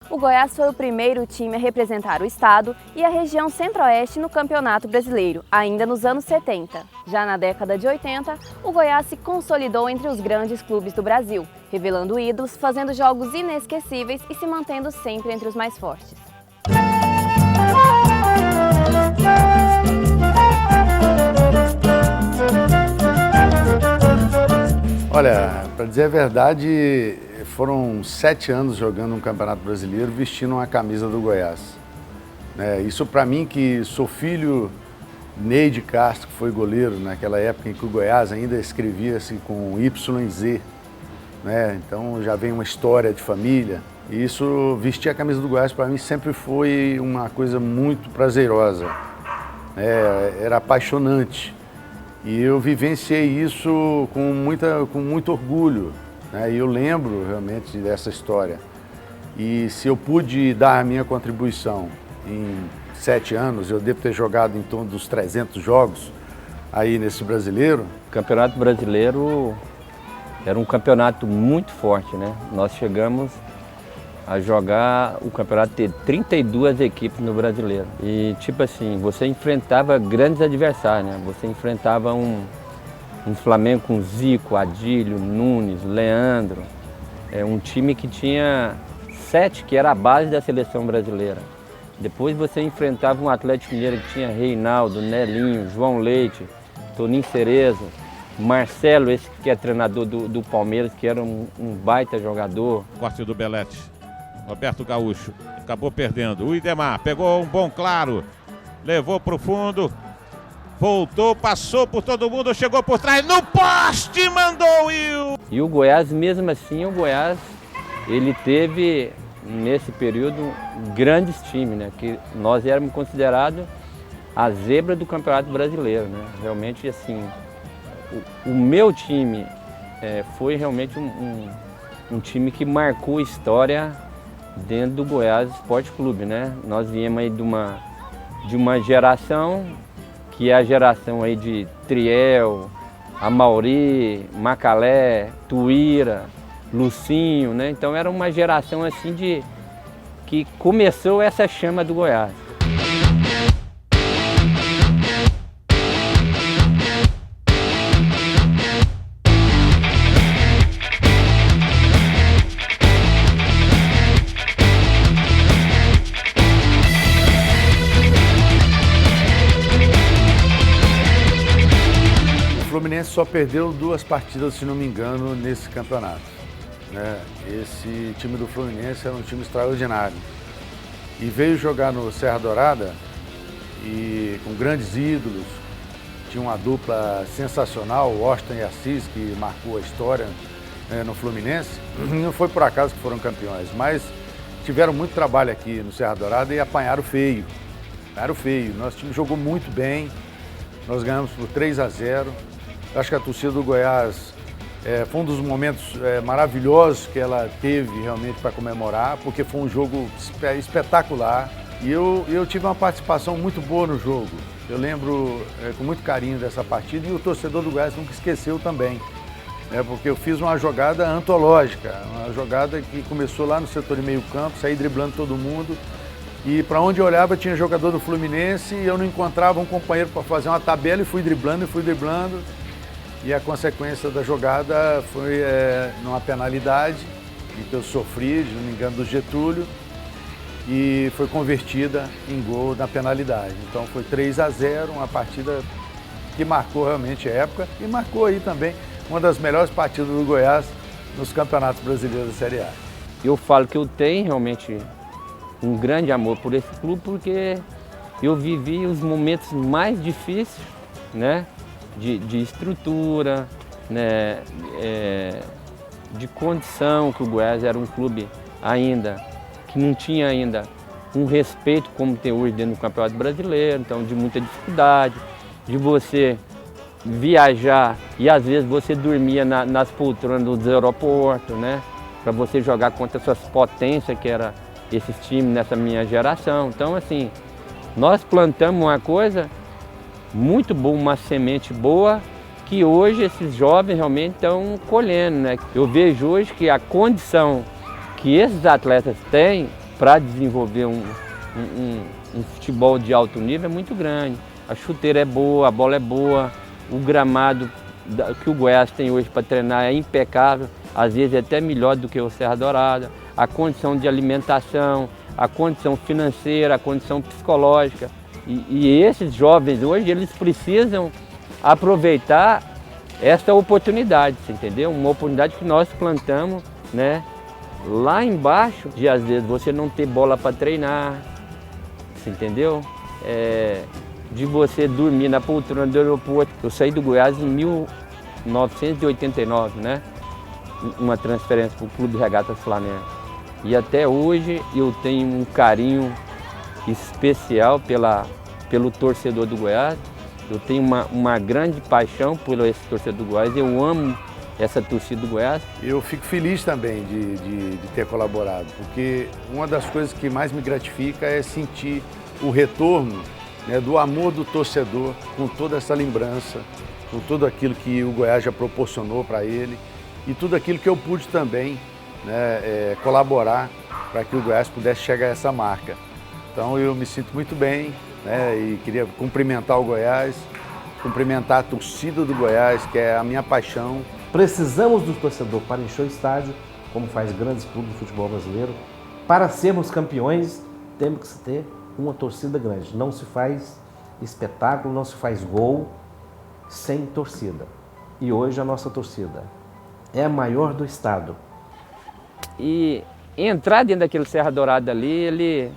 o Goiás foi o primeiro time a representar o estado e a região centro-oeste no Campeonato Brasileiro, ainda nos anos 70. Já na década de 80, o Goiás se consolidou entre os grandes clubes do Brasil, revelando ídolos, fazendo jogos inesquecíveis e se mantendo sempre entre os mais fortes. Olha, para dizer a verdade, foram 7 anos jogando um Campeonato Brasileiro vestindo uma camisa do Goiás. Isso para mim, que sou filho Ney de Castro, que foi goleiro naquela época em que o Goiás ainda escrevia-se com YZ. Então já vem uma história de família. E isso, vestir a camisa do Goiás para mim sempre foi uma coisa muito prazerosa. Era apaixonante. E eu vivenciei isso com muito orgulho, E eu lembro realmente dessa história. E se eu pude dar a minha contribuição em 7 anos, eu devo ter jogado em torno dos 300 jogos aí nesse brasileiro. O Campeonato Brasileiro era um campeonato muito forte, Nós chegamos a jogar o campeonato, ter 32 equipes no brasileiro. E tipo assim, você enfrentava grandes adversários, Você enfrentava um Flamengo com Zico, Adílio, Nunes, Leandro. Um time que tinha 7, que era a base da seleção brasileira. Depois você enfrentava um Atlético Mineiro que tinha Reinaldo, Nelinho, João Leite, Toninho Cerezo, Marcelo, esse que é treinador do Palmeiras, que era um baita jogador. Corte do Belete. Roberto Gaúcho acabou perdendo. O Idemar pegou um bom claro, levou para o fundo, voltou, passou por todo mundo, chegou por trás, no poste, mandou o Will. E o Goiás, mesmo assim, ele teve, nesse período, grandes times, Que nós éramos considerados a zebra do Campeonato Brasileiro, Realmente, assim, o meu time foi realmente um time que marcou história dentro do Goiás Esporte Clube, Nós viemos aí de uma geração que é a geração aí de Triel, Amauri, Macalé, Tuíra, Lucinho, Então era uma geração assim que começou essa chama do Goiás. O Fluminense só perdeu 2 partidas, se não me engano, nesse campeonato. Esse time do Fluminense era um time extraordinário. E veio jogar no Serra Dourada e com grandes ídolos. Tinha uma dupla sensacional, o Washington e Assis, que marcou a história no Fluminense. Não foi por acaso que foram campeões, mas tiveram muito trabalho aqui no Serra Dourada e apanharam feio. Apanharam feio. Nosso time jogou muito bem, nós ganhamos por 3-0. Acho que a torcida do Goiás foi um dos momentos maravilhosos que ela teve realmente para comemorar, porque foi um jogo espetacular. E eu tive uma participação muito boa no jogo. Eu lembro com muito carinho dessa partida e o torcedor do Goiás nunca esqueceu também. Porque eu fiz uma jogada antológica, uma jogada que começou lá no setor de meio campo, saí driblando todo mundo. E para onde eu olhava tinha jogador do Fluminense e eu não encontrava um companheiro para fazer uma tabela e fui driblando. E a consequência da jogada foi numa penalidade, em que eu sofri, se não me engano, do Getúlio, e foi convertida em gol na penalidade. Então foi 3-0, uma partida que marcou realmente a época e marcou aí também uma das melhores partidas do Goiás nos campeonatos brasileiros da Série A. Eu falo que eu tenho realmente um grande amor por esse clube porque eu vivi os momentos mais difíceis, de estrutura, de condição, que o Goiás era um clube ainda que não tinha ainda um respeito como tem hoje dentro do Campeonato Brasileiro, então de muita dificuldade, de você viajar e às vezes você dormia nas poltronas dos aeroportos, para você jogar contra essas potências que eram esses times nessa minha geração. Então assim, nós plantamos uma coisa muito boa, uma semente boa, que hoje esses jovens realmente estão colhendo, Eu vejo hoje que a condição que esses atletas têm para desenvolver um futebol de alto nível é muito grande. A chuteira é boa, a bola é boa, o gramado que o Goiás tem hoje para treinar é impecável, às vezes é até melhor do que o Serra Dourada. A condição de alimentação, a condição financeira, a condição psicológica. E esses jovens hoje, eles precisam aproveitar essa oportunidade, você entendeu? Uma oportunidade que nós plantamos, né? Lá embaixo, de às vezes você não ter bola para treinar, você entendeu? De você dormir na poltrona do aeroporto. Eu saí do Goiás em 1989, né? Uma transferência para o Clube de Regatas Flamengo. E até hoje eu tenho um carinho especial pelo torcedor do Goiás. Eu tenho uma grande paixão por esse torcedor do Goiás. Eu amo essa torcida do Goiás. Eu fico feliz também de ter colaborado, porque uma das coisas que mais me gratifica é sentir o retorno, né, do amor do torcedor com toda essa lembrança, com tudo aquilo que o Goiás já proporcionou para ele e tudo aquilo que eu pude também, né, colaborar para que o Goiás pudesse chegar a essa marca. Então eu me sinto muito bem, né, e queria cumprimentar o Goiás, cumprimentar a torcida do Goiás, que é a minha paixão. Precisamos do torcedor para encher o estádio, como faz grandes clubes do futebol brasileiro. Para sermos campeões, temos que ter uma torcida grande. Não se faz espetáculo, não se faz gol sem torcida. E hoje a nossa torcida é a maior do estado. E entrar dentro daquele Serra Dourada ali,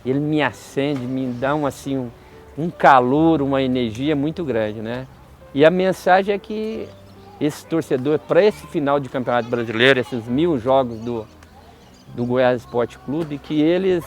ele me acende, me dá um calor, uma energia muito grande, né? E a mensagem é que esse torcedor, para esse final de Campeonato Brasileiro, esses 1000 jogos do Goiás Esporte Clube, que eles,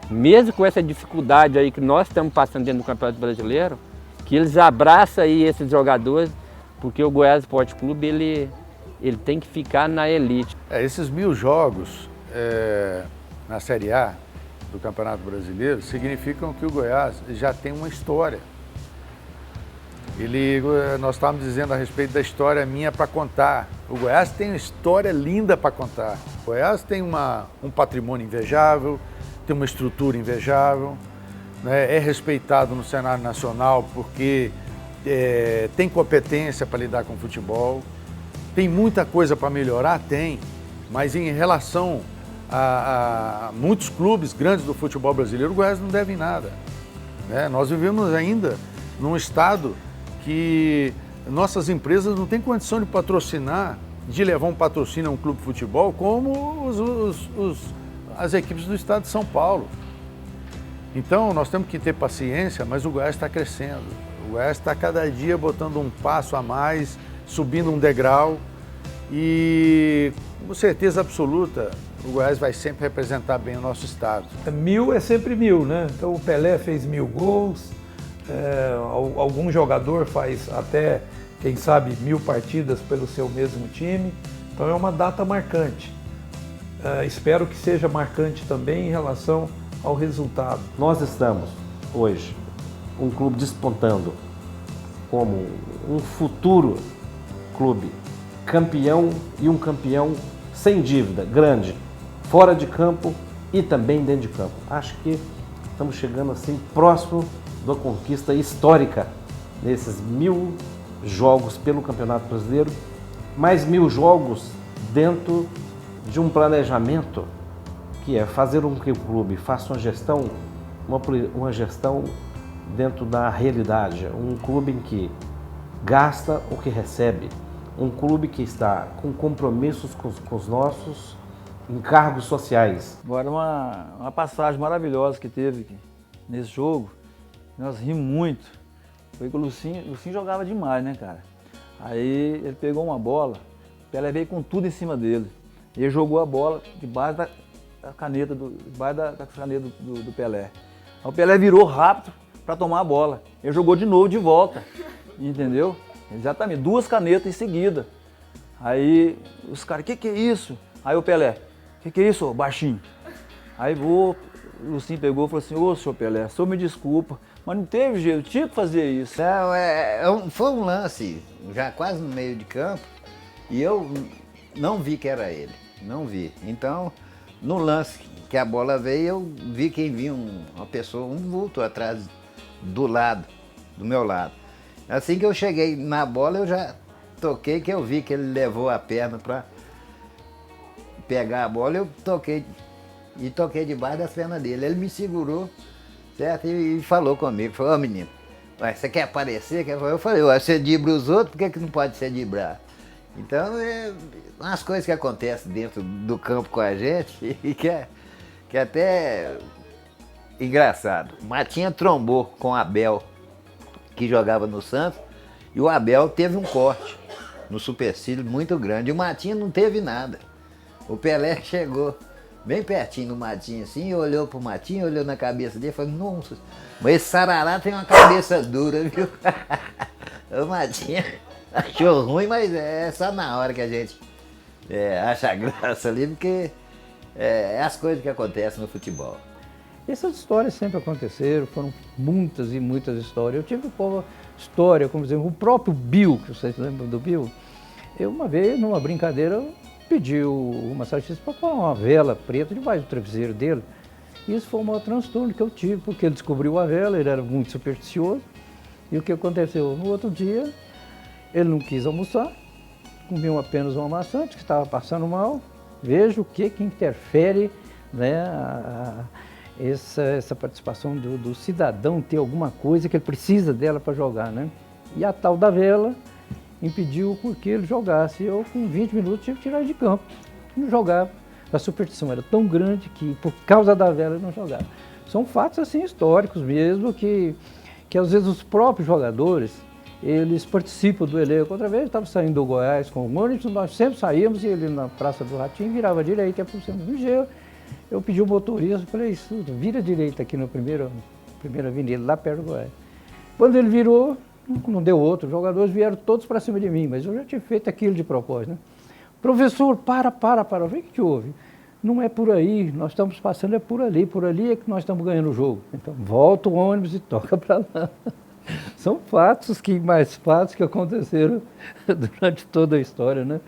mesmo com essa dificuldade aí que nós estamos passando dentro do Campeonato Brasileiro, que eles abraçam aí esses jogadores, porque o Goiás Esporte Clube, ele tem que ficar na elite. Esses 1000 jogos na Série A do Campeonato Brasileiro significam que o Goiás já tem uma história. Nós estávamos dizendo a respeito da história minha para contar. O Goiás tem uma história linda para contar. O Goiás tem um patrimônio invejável, tem uma estrutura invejável, né? É respeitado no cenário nacional porque tem competência para lidar com o futebol. Tem muita coisa para melhorar? Tem, mas em relação a muitos clubes grandes do futebol brasileiro, o Goiás não deve nada, né? Nós vivemos ainda num estado que nossas empresas não têm condição de patrocinar, de levar um patrocínio a um clube de futebol como as equipes do estado de São Paulo. Então nós temos que ter paciência, mas o Goiás está crescendo. O Goiás está cada dia botando um passo a mais, subindo um degrau e com certeza absoluta o Goiás vai sempre representar bem o nosso estado. 1000 é sempre 1000, né? Então o Pelé fez 1000 gols, algum jogador faz até, quem sabe, 1000 partidas pelo seu mesmo time. Então é uma data marcante. Espero que seja marcante também em relação ao resultado. Nós estamos hoje um clube despontando como um futuro clube campeão e um campeão sem dívida, grande, fora de campo e também dentro de campo. Acho que estamos chegando assim próximo da conquista histórica nesses 1000 jogos pelo Campeonato Brasileiro, mais 1000 jogos dentro de um planejamento que é fazer com que o clube faça uma gestão dentro da realidade, um clube em que gasta o que recebe, um clube que está com compromissos com os nossos encargos sociais. Agora uma passagem maravilhosa que teve nesse jogo, nós rimos muito, foi que o Lucinho jogava demais, né, cara? Aí ele pegou uma bola, o Pelé veio com tudo em cima dele, e ele jogou a bola debaixo da caneta do Pelé. Aí o Pelé virou rápido para tomar a bola, ele jogou de novo de volta, entendeu? Exatamente, 2 canetas em seguida. Aí os caras, que é isso? Aí o Pelé, que é isso, baixinho? Aí o Lucinho pegou e falou assim, ô senhor Pelé, o senhor me desculpa, mas não teve jeito, tinha que fazer isso. Não, foi um lance já quase no meio de campo e eu não vi que era ele, não vi. Então No lance que a bola veio, eu vi que vinha uma pessoa, um vulto atrás do meu lado. Assim que eu cheguei na bola, eu já toquei, que eu vi que ele levou a perna para pegar a bola, eu toquei debaixo das pernas dele. Ele me segurou, certo? E falou comigo, falou, ô menino, você quer aparecer? Eu falei, você dibra os outros, por que não pode ser dibrar? Então, umas coisas que acontecem dentro do campo com a gente e que é até engraçado. Matinha trombou com o Abel, que jogava no Santos, e o Abel teve um corte no supercílio muito grande. E o Matinha não teve nada. O Pelé chegou bem pertinho do Matinha assim, olhou pro Matinha, olhou na cabeça dele e falou, nossa, mas esse sarará tem uma cabeça dura, viu? O Matinha achou ruim, mas é só na hora que a gente acha graça ali, porque é as coisas que acontecem no futebol. Essas histórias sempre aconteceram, foram muitas e muitas histórias. Eu tive uma história, como exemplo, o próprio Bill, que vocês lembram do Bill, eu uma vez, numa brincadeira, pedi o massagista para pôr uma vela preta debaixo do travesseiro dele. E isso foi o maior transtorno que eu tive, porque ele descobriu a vela, ele era muito supersticioso. E o que aconteceu? No outro dia, ele não quis almoçar, comeu apenas uma maçã, que estava passando mal. Veja o que interfere, né, essa participação do cidadão ter alguma coisa que ele precisa dela para jogar, né? E a tal da vela impediu que ele jogasse. Eu, com 20 minutos, tive que tirar ele de campo. Não jogava. A superstição era tão grande que, por causa da vela, ele não jogava. São fatos, assim, históricos mesmo, que às vezes os próprios jogadores, eles participam do elenco. Outra vez, eu estava saindo do Goiás com o ônibus, nós sempre saíamos e ele na Praça do Ratinho virava à direita, ia para o centro do Vigeu. Eu pedi o motorista, falei, vira à direita aqui na primeira avenida, lá perto do Goiás. Quando ele virou, não deu outro, os jogadores vieram todos para cima de mim, mas eu já tinha feito aquilo de propósito, né? Professor, para. Eu falei, o que houve? Não é por aí, nós estamos passando, é por ali é que nós estamos ganhando o jogo. Então, volta o ônibus e toca para lá. São fatos que aconteceram durante toda a história, né?